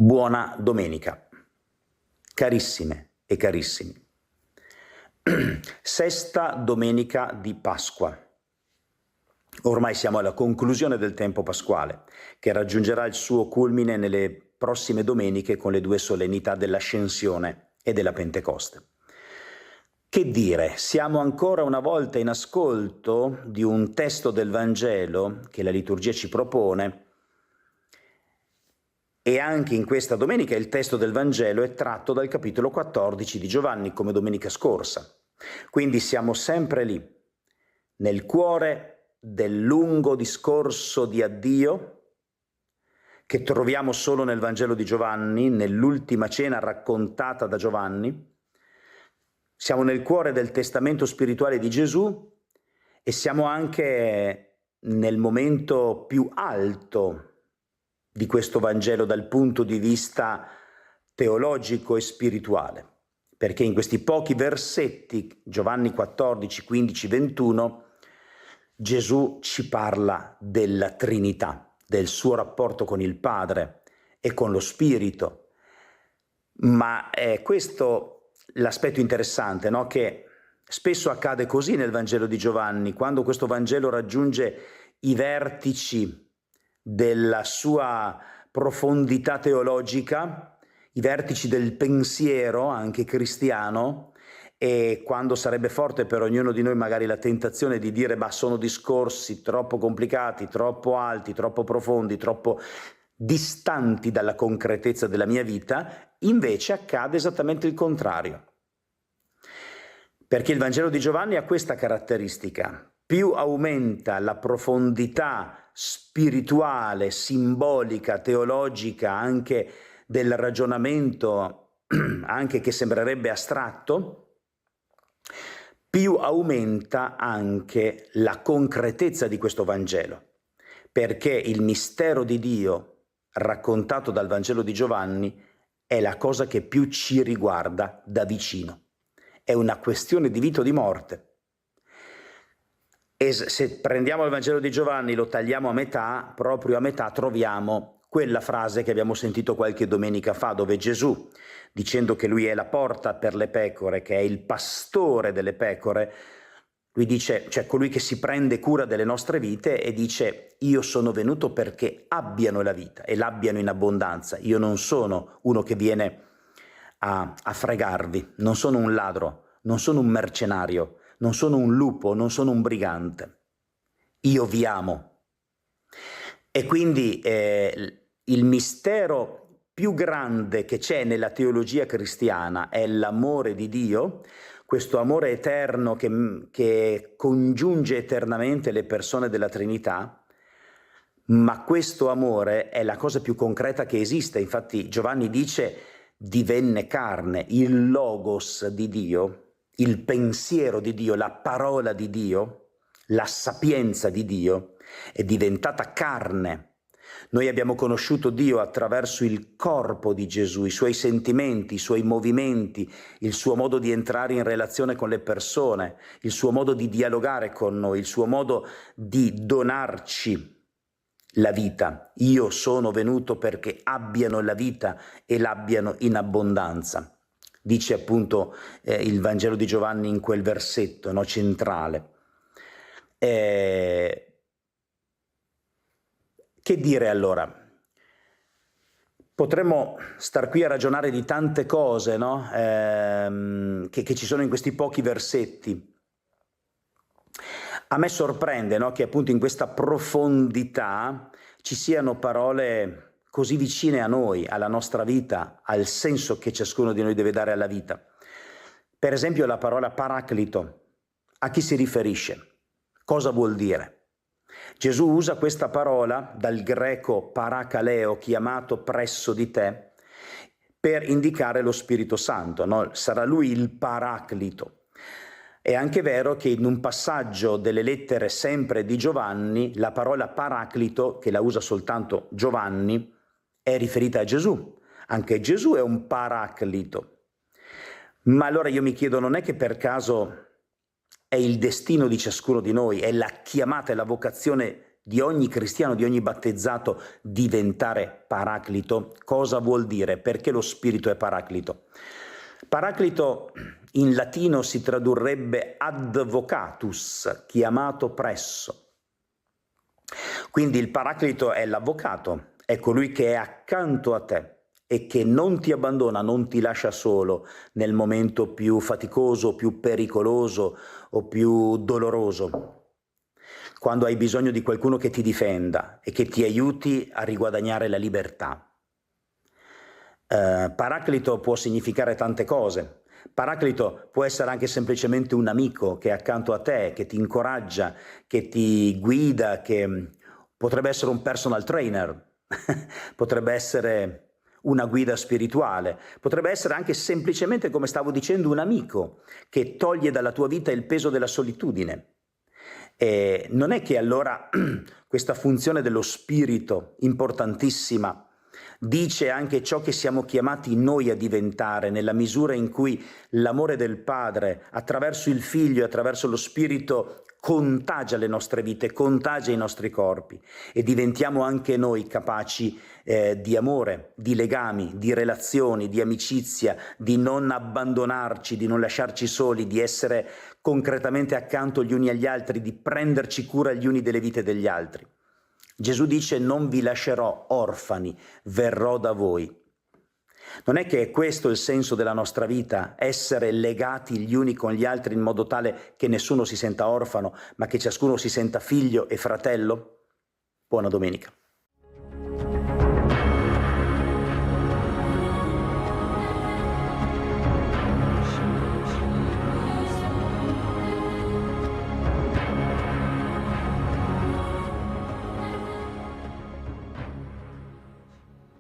Buona domenica, carissime e carissimi. Sesta domenica di Pasqua. Ormai siamo alla conclusione del tempo pasquale, che raggiungerà il suo culmine nelle prossime domeniche con le due solennità dell'Ascensione e della Pentecoste. Che dire, siamo ancora una volta in ascolto di un testo del Vangelo che la liturgia ci propone, e anche in questa domenica il testo del Vangelo è tratto dal capitolo 14 di Giovanni, come domenica scorsa. Quindi siamo sempre lì, nel cuore del lungo discorso di addio che troviamo solo nel Vangelo di Giovanni, nell'ultima cena raccontata da Giovanni. Siamo nel cuore del testamento spirituale di Gesù e siamo anche nel momento più alto di questo Vangelo dal punto di vista teologico e spirituale, perché in questi pochi versetti, Giovanni 14, 15, 21, Gesù ci parla della Trinità, del suo rapporto con il Padre e con lo Spirito. Ma è questo l'aspetto interessante, no? Che spesso accade così nel Vangelo di Giovanni, quando questo Vangelo raggiunge i vertici della sua profondità teologica, i vertici del pensiero anche cristiano, e quando sarebbe forte per ognuno di noi magari la tentazione di dire ma sono discorsi troppo complicati, troppo alti, troppo profondi, troppo distanti dalla concretezza della mia vita, invece accade esattamente il contrario. Perché il Vangelo di Giovanni ha questa caratteristica: più aumenta la profondità spirituale, simbolica, teologica, anche del ragionamento, anche che sembrerebbe astratto, più aumenta anche la concretezza di questo Vangelo, perché il mistero di Dio raccontato dal Vangelo di Giovanni è la cosa che più ci riguarda da vicino. È una questione di vita o di morte. E se prendiamo il Vangelo di Giovanni, lo tagliamo a metà, proprio a metà troviamo quella frase che abbiamo sentito qualche domenica fa, dove Gesù, dicendo che lui è la porta per le pecore, che è il pastore delle pecore, lui dice, cioè colui che si prende cura delle nostre vite, e dice: io sono venuto perché abbiano la vita e l'abbiano in abbondanza. Io non sono uno che viene a fregarvi, non sono un ladro, non sono un mercenario, non sono un lupo, non sono un brigante. Io vi amo. E quindi il mistero più grande che c'è nella teologia cristiana è l'amore di Dio, questo amore eterno che congiunge eternamente le persone della Trinità, ma questo amore è la cosa più concreta che esiste. Infatti Giovanni dice: divenne carne, il logos di Dio, il pensiero di Dio, la parola di Dio, la sapienza di Dio è diventata carne. Noi abbiamo conosciuto Dio attraverso il corpo di Gesù, i suoi sentimenti, i suoi movimenti, il suo modo di entrare in relazione con le persone, il suo modo di dialogare con noi, il suo modo di donarci la vita. Io sono venuto perché abbiano la vita e l'abbiano in abbondanza. Dice appunto il Vangelo di Giovanni in quel versetto, no, centrale. Che dire allora? Potremmo star qui a ragionare di tante cose, no? Che ci sono in questi pochi versetti. A me sorprende, no, che appunto in questa profondità ci siano parole così vicine a noi, alla nostra vita, al senso che ciascuno di noi deve dare alla vita. Per esempio la parola paraclito. A chi si riferisce? Cosa vuol dire? Gesù usa questa parola dal greco parakaleo, chiamato presso di te, per indicare lo Spirito Santo, no? Sarà lui il paraclito. È anche vero che in un passaggio delle lettere sempre di Giovanni, la parola paraclito, che la usa soltanto Giovanni, è riferita a Gesù. Anche Gesù è un paraclito. Ma allora io mi chiedo, non è che per caso è il destino di ciascuno di noi, è la chiamata e la vocazione di ogni cristiano, di ogni battezzato, diventare paraclito? Cosa vuol dire? Perché lo Spirito è paraclito? Paraclito in latino si tradurrebbe advocatus, chiamato presso. Quindi il paraclito è l'avvocato, è colui che è accanto a te e che non ti abbandona, non ti lascia solo nel momento più faticoso, più pericoloso o più doloroso. Quando hai bisogno di qualcuno che ti difenda e che ti aiuti a riguadagnare la libertà. Paraclito può significare tante cose. Paraclito può essere anche semplicemente un amico che è accanto a te, che ti incoraggia, che ti guida, che potrebbe essere un personal trainer, potrebbe essere una guida spirituale, potrebbe essere anche semplicemente, come stavo dicendo, un amico che toglie dalla tua vita il peso della solitudine. E non è che allora questa funzione dello spirito importantissima dice anche ciò che siamo chiamati noi a diventare, nella misura in cui l'amore del Padre, attraverso il Figlio e attraverso lo Spirito, contagia le nostre vite, contagia i nostri corpi e diventiamo anche noi capaci di amore, di legami, di relazioni, di amicizia, di non abbandonarci, di non lasciarci soli, di essere concretamente accanto gli uni agli altri, di prenderci cura gli uni delle vite degli altri. Gesù dice: non vi lascerò orfani, verrò da voi. Non è che è questo il senso della nostra vita, essere legati gli uni con gli altri in modo tale che nessuno si senta orfano, ma che ciascuno si senta figlio e fratello? Buona domenica.